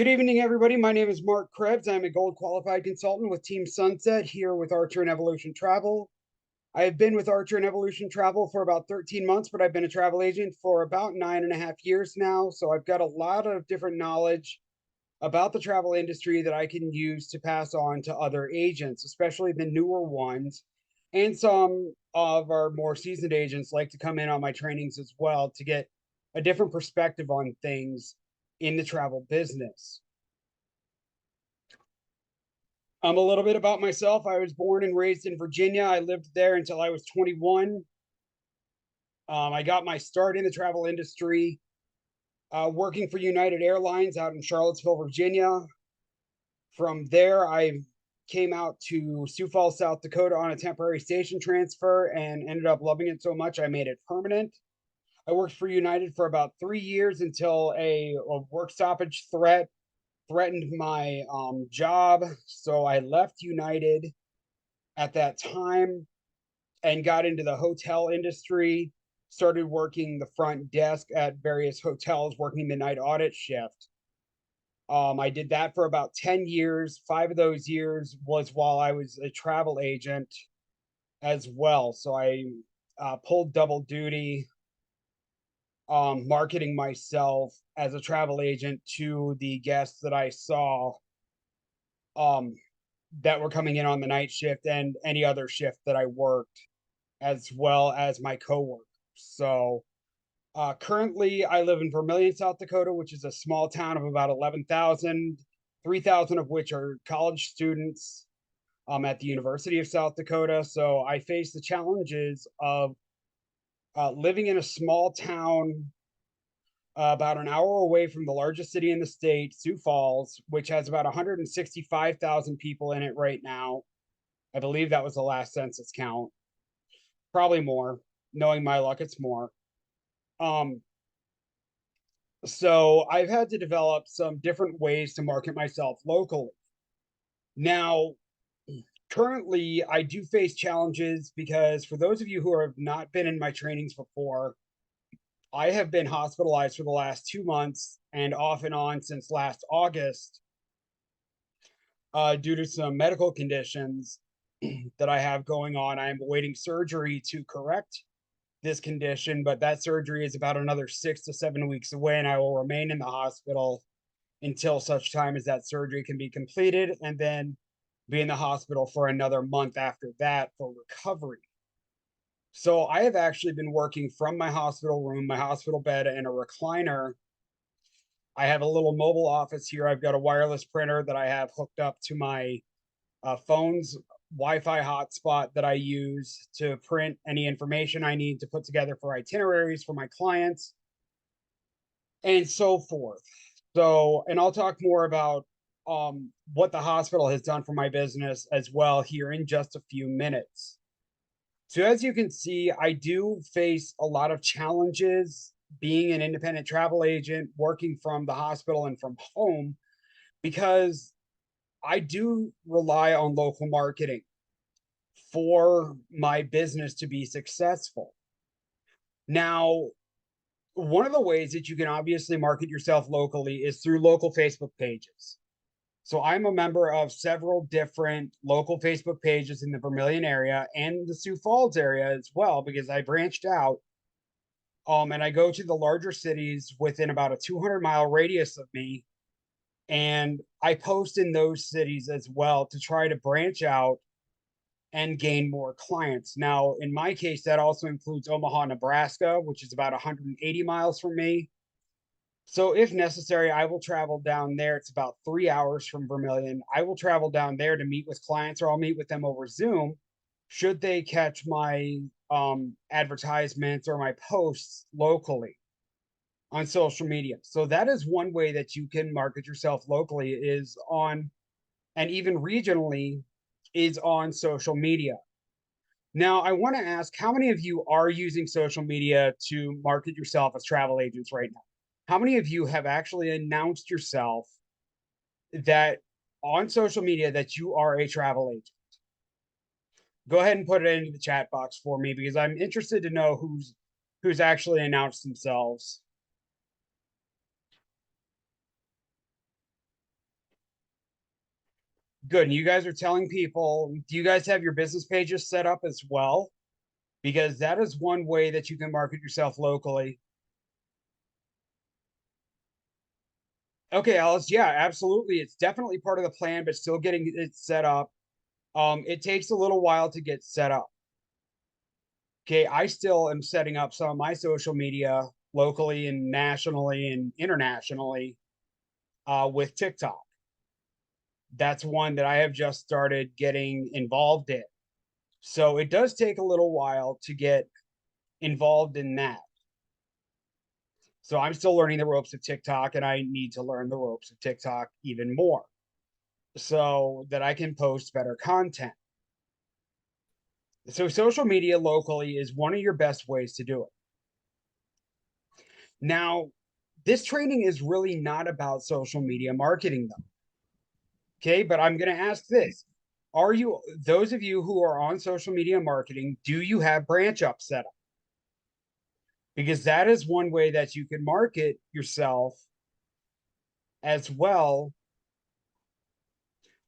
Good evening, everybody. My name is Mark Krebs. I'm a gold qualified consultant with Team Sunset here with Archer and Evolution Travel. I have been with Archer and Evolution Travel for about 13 months, but I've been a travel agent for about 9.5 years now. So I've got a lot of different knowledge about the travel industry that I can use to pass on to other agents, especially the newer ones. And some of our more seasoned agents like to come in on my trainings as well to get a different perspective on things in the travel business. A little bit about myself. I was born and raised in Virginia. I lived there until I was 21. I got my start in the travel industry working for United Airlines out in Charlottesville, Virginia. From there, I came out to Sioux Falls, South Dakota on a temporary station transfer and ended up loving it so much I made it permanent. I worked for United for about 3 years until a work stoppage threatened my job. So I left United at that time and got into the hotel industry, started working the front desk at various hotels, working the night audit shift. I did that for about 10 years. 5 of those years was while I was a travel agent as well. So I pulled double duty, marketing myself as a travel agent to the guests that I saw um, that were coming in on the night shift and any other shift that I worked, as well as my coworkers. So currently, I live in Vermillion, South Dakota, which is a small town of about 11,000, 3,000 of which are college students at the University of South Dakota. So I face the challenges of living in a small town about an hour away from the largest city in the state, Sioux Falls, which has about 165,000 people in it right now. I believe that was the last census count. Probably more. Knowing my luck, it's more. Um, so I've had to develop some different ways to market myself locally. Now, currently, I do face challenges because for those of you who have not been in my trainings before, I have been hospitalized for the last 2 months and off and on since last August due to some medical conditions that I have going on. I'm awaiting surgery to correct this condition, but that surgery is about another 6 to 7 weeks away, and I will remain in the hospital until such time as that surgery can be completed, and then be in the hospital for another month after that for recovery. So I have actually been working from my hospital room, my hospital bed, and a recliner. I have a little mobile office here. I've got a wireless printer that I have hooked up to my phone's Wi-Fi hotspot that I use to print any information I need to put together for itineraries for my clients and so forth. So, and I'll talk more about what the hospital has done for my business as well here in just a few minutes. So, as you can see, I do face a lot of challenges being an independent travel agent, working from the hospital and from home, because I do rely on local marketing for my business to be successful. Now, one of the ways that you can obviously market yourself locally is through local Facebook pages. So I'm a member of several different local Facebook pages in the Vermillion area and the Sioux Falls area as well, because I branched out and I go to the larger cities within about a 200-mile radius of me. And I post in those cities as well to try to branch out and gain more clients. Now, in my case, that also includes Omaha, Nebraska, which is about 180 miles from me. So, if necessary, I will travel down there. It's about 3 hours from Vermillion. I will travel down there to meet with clients, or I'll meet with them over Zoom should they catch my advertisements or my posts locally on social media. So, that is one way that you can market yourself locally, is on, and even regionally, is on social media. Now, I want to ask, how many of you are using social media to market yourself as travel agents right now? How many of you have actually announced yourself that on social media that you are a travel agent? Go ahead and put it into the chat box for me, because I'm interested to know who's actually announced themselves. Good. And you guys are telling people, do you guys have your business pages set up as well? Because that is one way that you can market yourself locally. Okay, Alice. Yeah, absolutely. It's definitely part of the plan, but still getting it set up. It takes a little while to get set up. Okay, I still am setting up some of my social media locally and nationally and internationally with TikTok. That's one that I have just started getting involved in. So it does take a little while to get involved in that. So I'm still learning the ropes of TikTok, and I need to learn the ropes of TikTok even more so that I can post better content. So social media locally is one of your best ways to do it. Now, this training is really not about social media marketing though. Okay, but I'm going to ask this. Are you, those of you who are on social media marketing, do you have branch up set up? Because that is one way that you can market yourself as well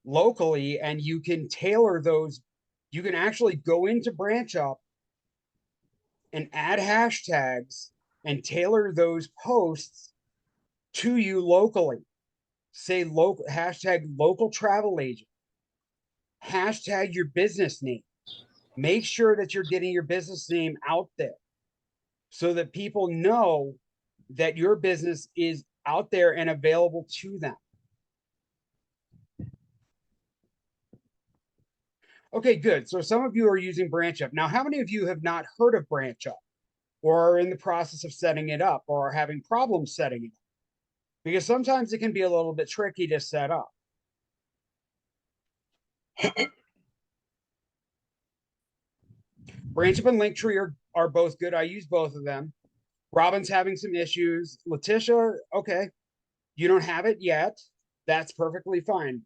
locally, and you can tailor those. You can actually go into branch up and add hashtags and tailor those posts to you locally. Say local hashtag local travel agent, hashtag your business name. Make sure that you're getting your business name out there so that people know that your business is out there and available to them. Okay, good. So some of you are using Branch Up. Now, how many of you have not heard of Branch Up or are in the process of setting it up or are having problems setting it up? Because sometimes it can be a little bit tricky to set up. Branch Up and Linktree are both good. I use both of them. Robin's having some issues. Letitia, okay, you don't have it yet. That's perfectly fine.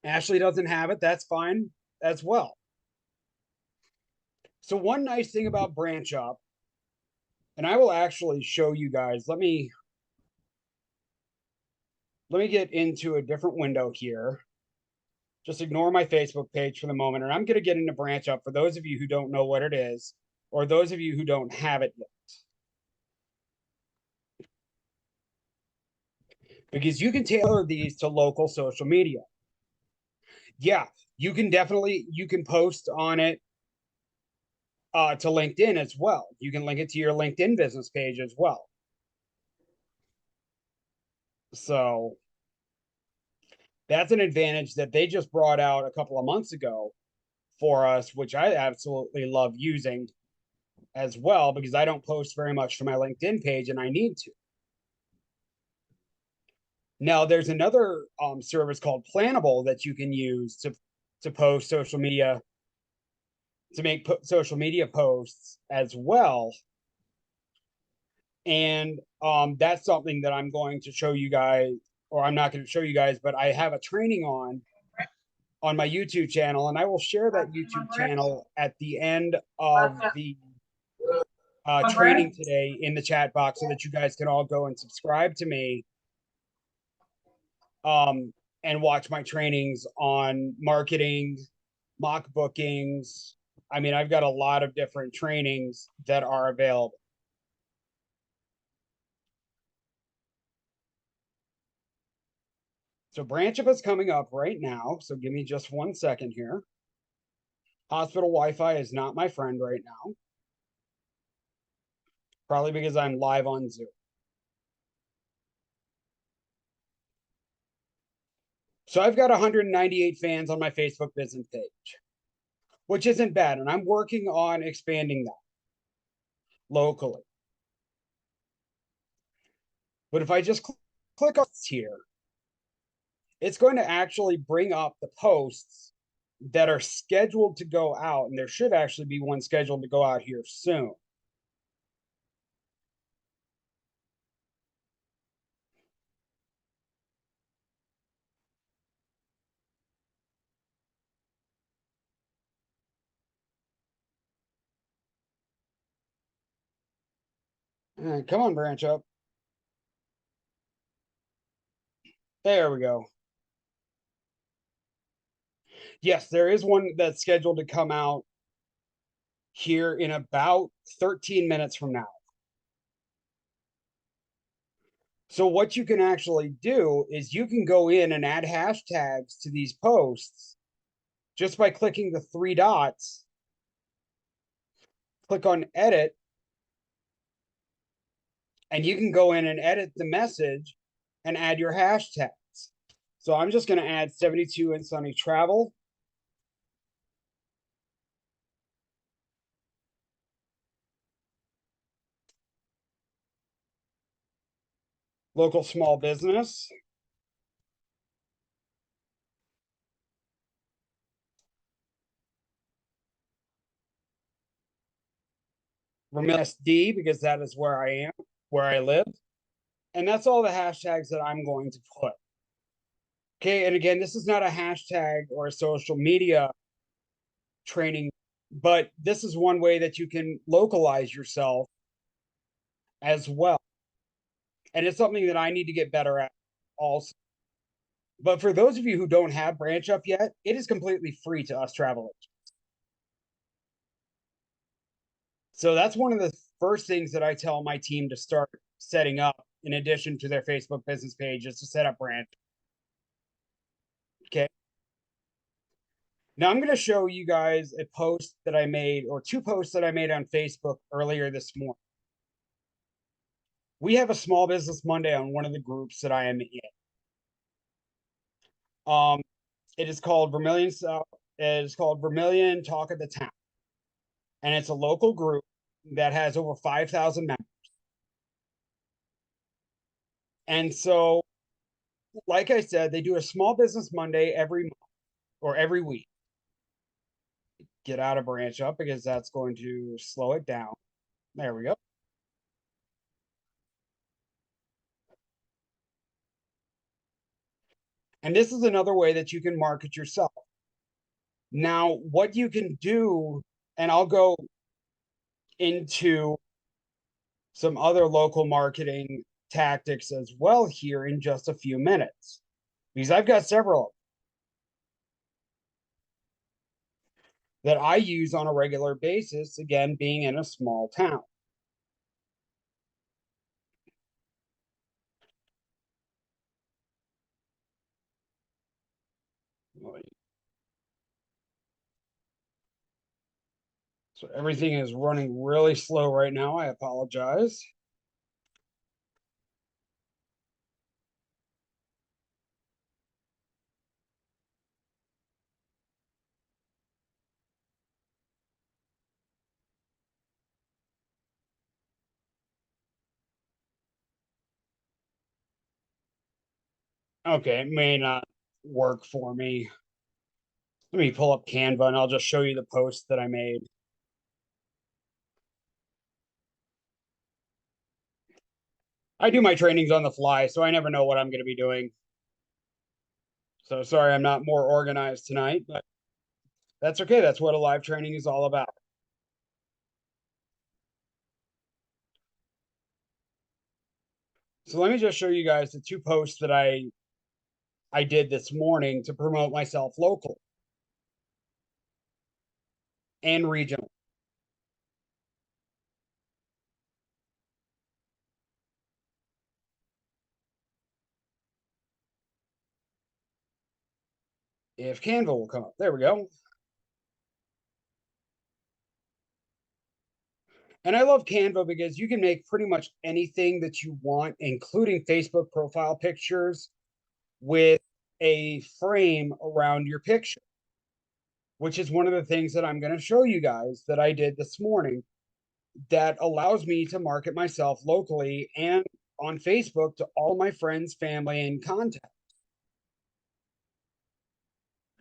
Ashley doesn't have it. That's fine as well. So one nice thing about Branch Up, and I will actually show you guys. Let me get into a different window here. Just ignore my Facebook page for the moment, and I'm going to get into Branch Up for those of you who don't know what it is, or those of you who don't have it yet. Because you can tailor these to local social media. Yeah, you can definitely, you can post on it to LinkedIn as well. You can link it to your LinkedIn business page as well. So that's an advantage that they just brought out a couple of months ago for us, which I absolutely love using as well because I don't post very much to my LinkedIn page and I need to. Now, there's another service called Plannable that you can use to post social media, to make social media posts as well. And that's something that I'm going to show you guys, or I'm not going to show you guys, but I have a training on my YouTube channel, and I will share that YouTube channel at the end of the training today in the chat box so that you guys can all go and subscribe to me and watch my trainings on marketing, mock bookings. I mean, I've got a lot of different trainings that are available. So Branch Up is coming up right now. So give me just 1 second here. Hospital Wi-Fi is not my friend right now. Probably because I'm live on Zoom. So I've got 198 fans on my Facebook business page, which isn't bad. And I'm working on expanding that locally. But if I just click on here, it's going to actually bring up the posts that are scheduled to go out. And there should actually be one scheduled to go out here soon. Come on, Branch Up. There we go. Yes, there is one that's scheduled to come out here in about 13 minutes from now. So what you can actually do is you can go in and add hashtags to these posts just by clicking the three dots, click on edit, and you can go in and edit the message and add your hashtags. So I'm just going to add 72 and sunny travel. Local small business. Vermilion SD, because that is where I am, where I live. And that's all the hashtags that I'm going to put. Okay, and again, this is not a hashtag or a social media training, but this is one way that you can localize yourself as well. And it's something that I need to get better at also. But for those of you who don't have Branch Up yet, it is completely free to us travel agents. So that's one of the first things that I tell my team to start setting up in addition to their Facebook business page is to set up Branch. Okay. Now I'm going to show you guys a post that I made, or two posts that I made on Facebook earlier this morning. We have a Small Business Monday on one of the groups that I am in. It is called Vermilion. It is called Vermilion Talk of the Town, and it's a local group that has over 5,000 members. And so, like I said, they do a Small Business Monday every month or every week. Get out of Branch Up because that's going to slow it down. There we go. And this is another way that you can market yourself. Now, what you can do, and I'll go into some other local marketing tactics as well here in just a few minutes, because I've got several that I use on a regular basis, again, being in a small town. So everything is running really slow right now. I apologize. Okay, it may not work for me. Let me pull up Canva and I'll just show you the post that I made. I do my trainings on the fly, so I never know what I'm going to be doing. So sorry I'm not more organized tonight, but that's okay. That's what a live training is all about. So let me just show you guys the two posts that I did this morning to promote myself local and regional. If Canva will come up. There we go. And I love Canva because you can make pretty much anything that you want, including Facebook profile pictures with a frame around your picture, which is one of the things that I'm going to show you guys that I did this morning that allows me to market myself locally and on Facebook to all my friends, family, and contacts,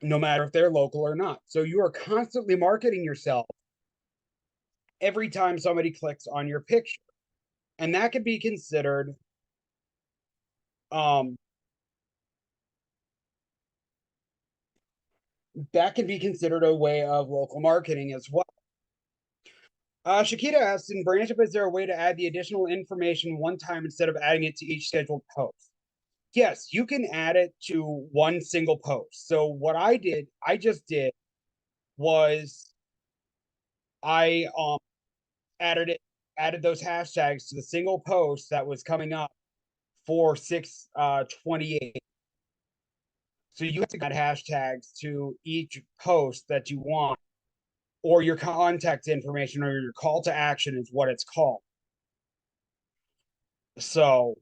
no matter if they're local or not. So you are constantly marketing yourself every time somebody clicks on your picture. And that could be considered um, that can be considered a way of local marketing as well. Shakita asks, in Branch Up, is there a way to add the additional information one time instead of adding it to each scheduled post? Yes, you can add it to one single post. So what I just did was I added it, added those hashtags to the single post that was coming up for 6/28. So you have to add hashtags to each post that you want, or your contact information or your call to action is what it's called. So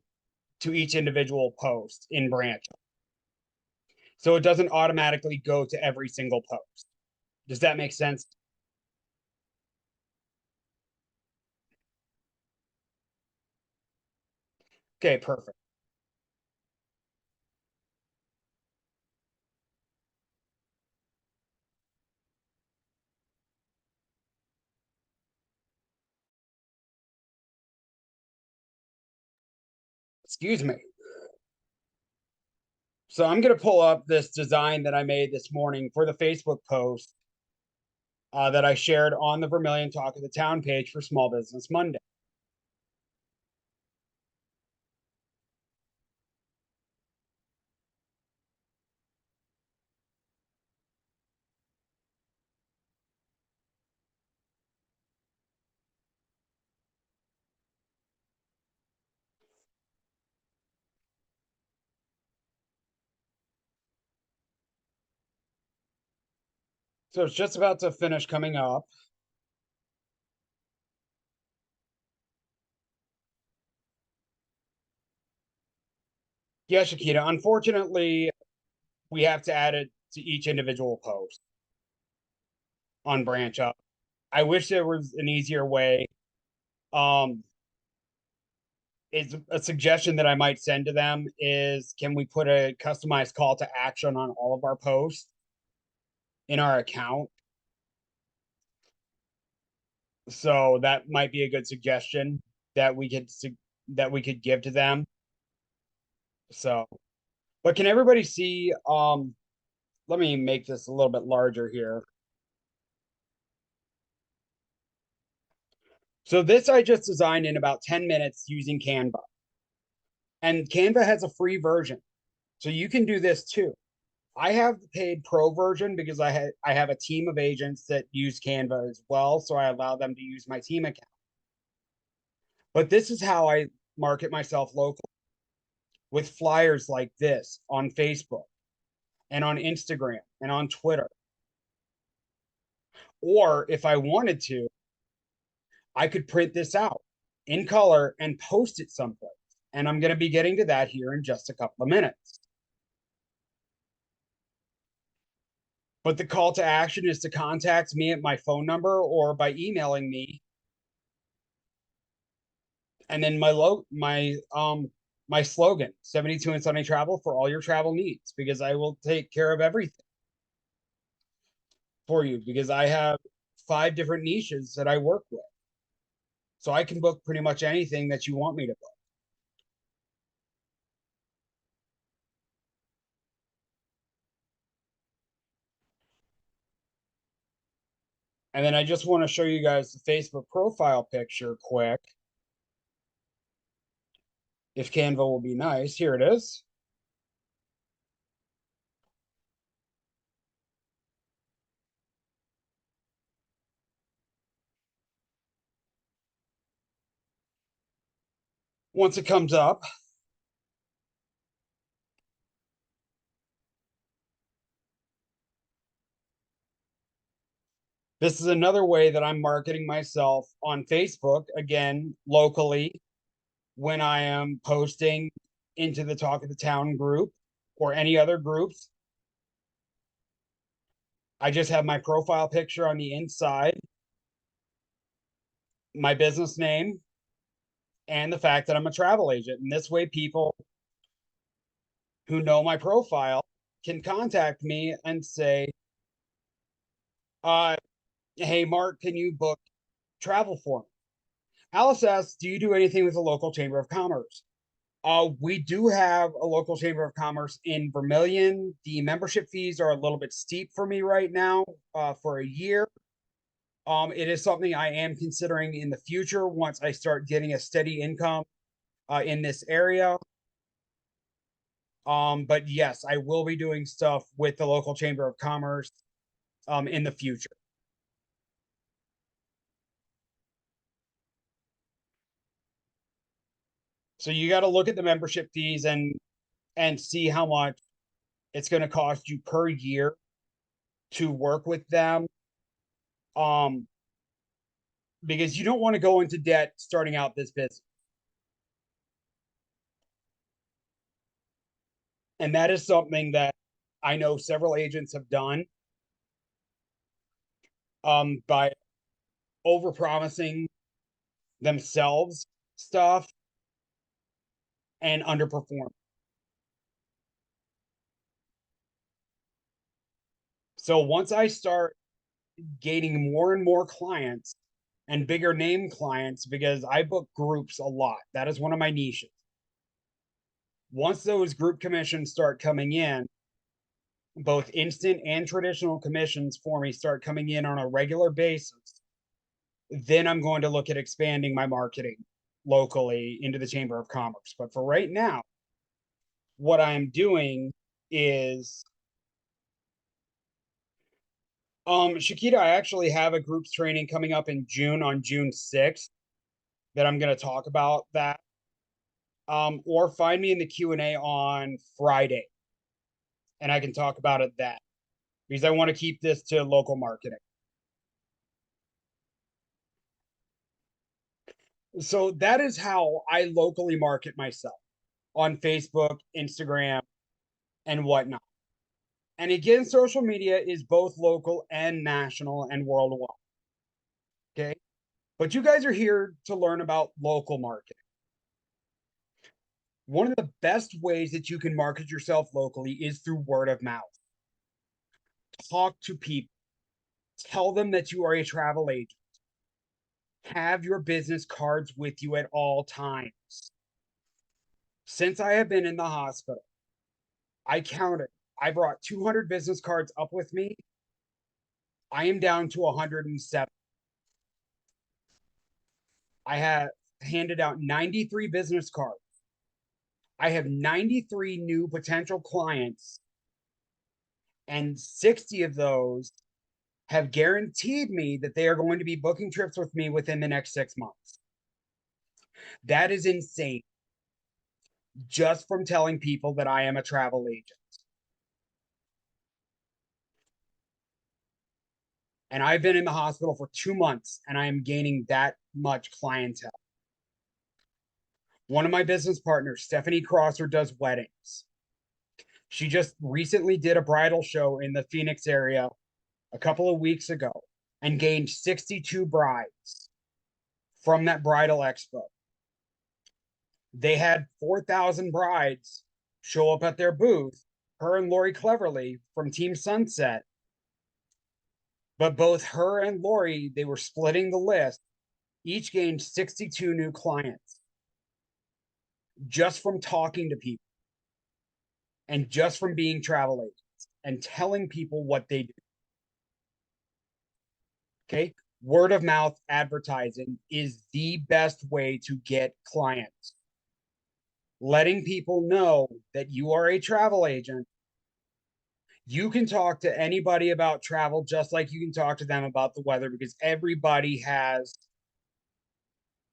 to each individual post in branch. So it doesn't automatically go to every single post. Does that make sense? Okay, perfect. Excuse me. So I'm going to pull up this design that I made this morning for the Facebook post that I shared on the Vermilion Talk of the Town page for Small Business Monday. So it's just about to finish coming up. Yeah, Shakita, unfortunately, we have to add it to each individual post on Branch Up. I wish there was an easier way. Um, is a suggestion that I might send to them is can we put a customized call to action on all of our posts in our account? So that might be a good suggestion that that we could give to them. So, but can everybody see let me make this a little bit larger here. So this I just designed in about 10 minutes using Canva. And Canva has a free version. So you can do this too. I have the paid pro version because I have a team of agents that use Canva as well, so I allow them to use my team account. But this is how I market myself locally with flyers like this on Facebook and on Instagram and on Twitter. Or if I wanted to, I could print this out in color and post it someplace. And I'm going to be getting to that here in just a couple of minutes. But the call to action is to contact me at my phone number or by emailing me. And then my slogan, 72 and Sunny Travel for all your travel needs, because I will take care of everything for you because I have 5 different niches that I work with. So I can book pretty much anything that you want me to book. And then I just want to show you guys the Facebook profile picture quick. If Canva will be nice, here it is. Once it comes up, this is another way that I'm marketing myself on Facebook, again, locally, when I am posting into the Talk of the Town group or any other groups. I just have my profile picture on the inside, my business name, and the fact that I'm a travel agent. And this way, people who know my profile can contact me and say, uh, hey, Mark, can you book travel for me? Alice asks, do you do anything with the local chamber of commerce? We do have a local chamber of commerce in Vermilion. The membership fees are a little bit steep for me right now for a year. It is something I am considering in the future once I start getting a steady income in this area. But yes, I will be doing stuff with the local chamber of commerce in the future. So you got to look at the membership fees and see how much it's going to cost you per year to work with them. Um, because you don't want to go into debt starting out this business. And that is something that I know several agents have done by overpromising themselves stuff and underperform. So once I start gaining more and more clients and bigger name clients, because I book groups a lot, that is one of my niches. Once those group commissions start coming in, both instant and traditional commissions for me start coming in on a regular basis, then I'm going to look at expanding my marketing locally into the Chamber of Commerce. But for right now, what I'm doing is Shakita, I actually have a groups training coming up in June on June 6th that I'm going to talk about that. Or find me in the Q&A on Friday and I can talk about it then because I want to keep this to local marketing. So that is how I locally market myself on Facebook, Instagram, and whatnot. And again, social media is both local and national and worldwide. Okay. But you guys are here to learn about local marketing. One of the best ways that you can market yourself locally is through word of mouth. Talk to people, tell them that you are a travel agent, have your business cards with you at all times. Since I have been in the hospital, I counted. I brought 200 business cards up with me. I am down to 107. I have handed out 93 business cards. I have 93 new potential clients, and 60 of those have guaranteed me that they are going to be booking trips with me within the next 6 months. That is insane. Just from telling people that I am a travel agent. And I've been in the hospital for 2 months and I am gaining that much clientele. One of my business partners, Stephanie Crosser, does weddings. She just recently did a bridal show in the Phoenix area a couple of weeks ago and gained 62 brides from that bridal expo. They had 4,000 brides show up at their booth, her and Lori Cleverly from Team Sunset. But both her and Lori, they were splitting the list, each gained 62 new clients just from talking to people and just from being travel agents and telling people what they do. Okay. Word of mouth advertising is the best way to get clients. Letting people know that you are a travel agent. You can talk to anybody about travel just like you can talk to them about the weather because everybody has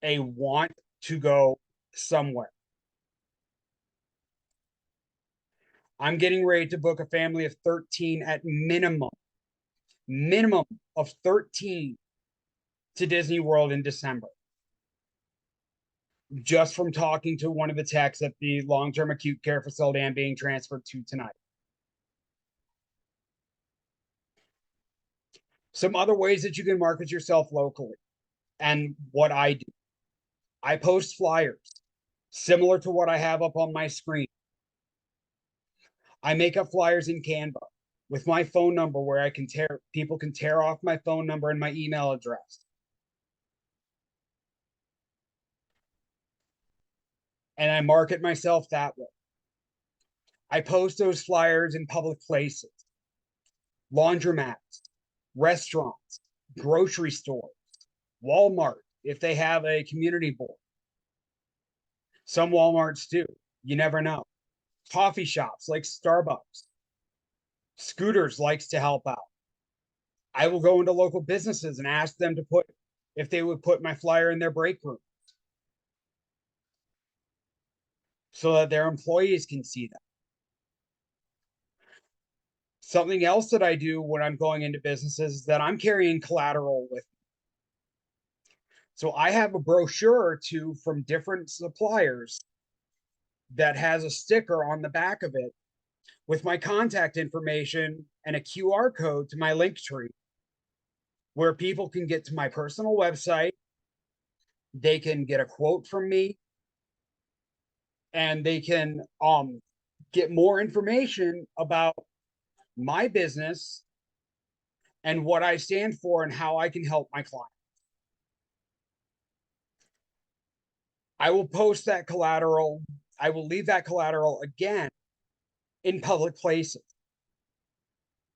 a want to go somewhere. I'm getting ready to book a family of 13 at minimum of 13 to Disney World in December. Just from talking to one of the techs at the long-term acute care facility I'm being transferred to tonight. Some other ways that you can market yourself locally and what I do. I post flyers similar to what I have up on my screen. I make up flyers in Canva with my phone number where I can people can tear off my phone number and my email address. And I market myself that way. I post those flyers in public places, laundromats, restaurants, grocery stores, Walmart, if they have a community board. Some Walmarts do. You never know. Coffee shops like Starbucks, Scooters likes to help out. I will go into local businesses and ask them to put, if they would put my flyer in their break room so that their employees can see that. Something else that I do when I'm going into businesses is that I'm carrying collateral with me. So I have a brochure or two from different suppliers that has a sticker on the back of it with my contact information and a QR code to my link tree where people can get to my personal website. They can get a quote from me and they can get more information about my business and what I stand for and how I can help my client. I will post that collateral. I will leave that collateral again in public places,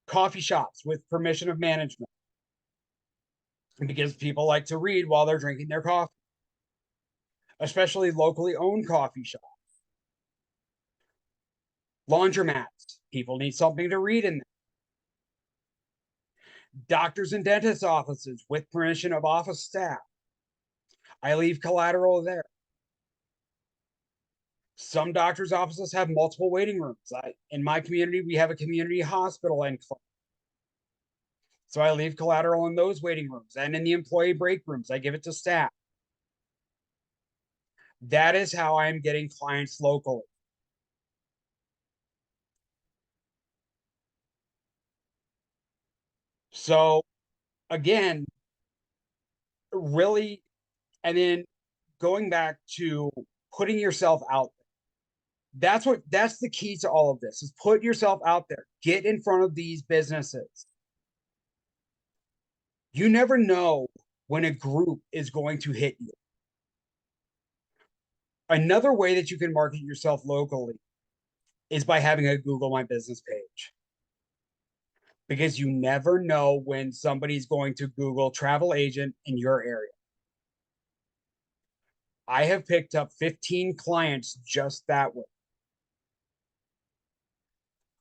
coffee shops with permission of management, because people like to read while they're drinking their coffee, especially locally owned coffee shops. Laundromats, people need something to read in them. Doctors and dentist offices with permission of office staff. I leave collateral there. Some doctors' offices have multiple waiting rooms. In my community, we have a community hospital and clinic. So I leave collateral in those waiting rooms and in the employee break rooms. I give it to staff. That is how I'm getting clients locally. So again, really, and then going back to putting yourself out there. That's the key to all of this is put yourself out there. Get in front of these businesses. You never know when a group is going to hit you. Another way that you can market yourself locally is by having a Google My Business page. Because you never know when somebody's going to Google travel agent in your area. I have picked up 15 clients just that way.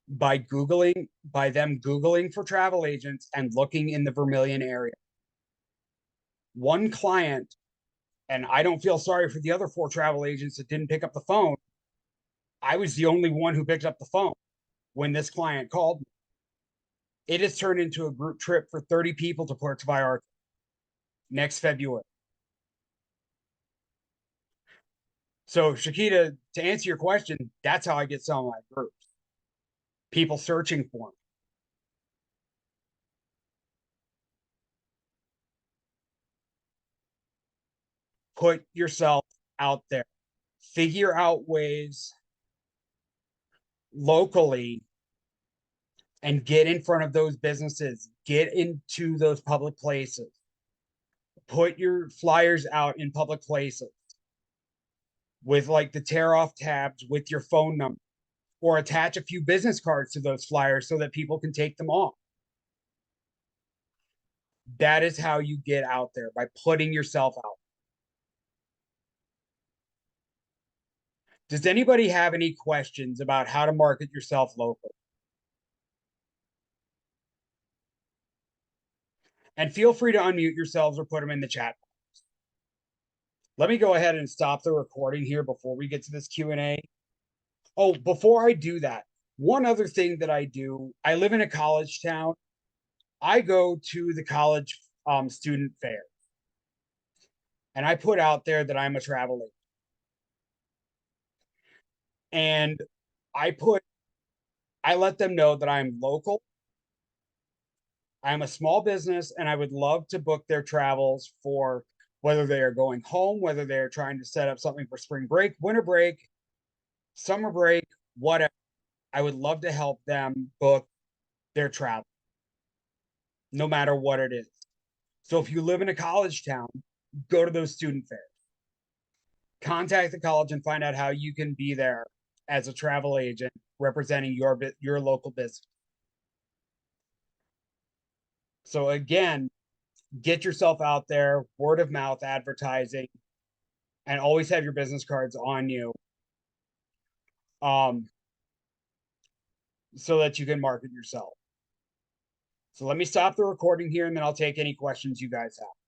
By them Googling for travel agents and looking in the Vermilion area. One client, and I don't feel sorry for the other 4 travel agents that didn't pick up the phone. I was the only one who picked up the phone when this client called me. It has turned into a group trip for 30 people to Puerto Vallarta next February. So, Shakita, to answer your question, that's how I get some of my groups. People searching for me. Put yourself out there. Figure out ways locally and get in front of those businesses. Get into those public places. Put your flyers out in public places with like the tear off tabs with your phone number, or attach a few business cards to those flyers so that people can take them off. That is how you get out there, by putting yourself out. Does anybody have any questions about how to market yourself locally? And feel free to unmute yourselves or put them in the chat. Let me go ahead and stop the recording here before we get to this Q&A. Oh, before I do that, one other thing that I do, I live in a college town. I go to the college student fair. And I put out there that I'm a travel agent. And I let them know that I'm local. I'm a small business and I would love to book their travels for whether they are going home, whether they're trying to set up something for spring break, winter break, summer break, whatever. I would love to help them book their travel, no matter what it is. So if you live in a college town, go to those student fairs. Contact the college and find out how you can be there as a travel agent representing your local business. So again, get yourself out there, word of mouth advertising, and always have your business cards on you. so that you can market yourself. So let me stop the recording here and then I'll take any questions you guys have.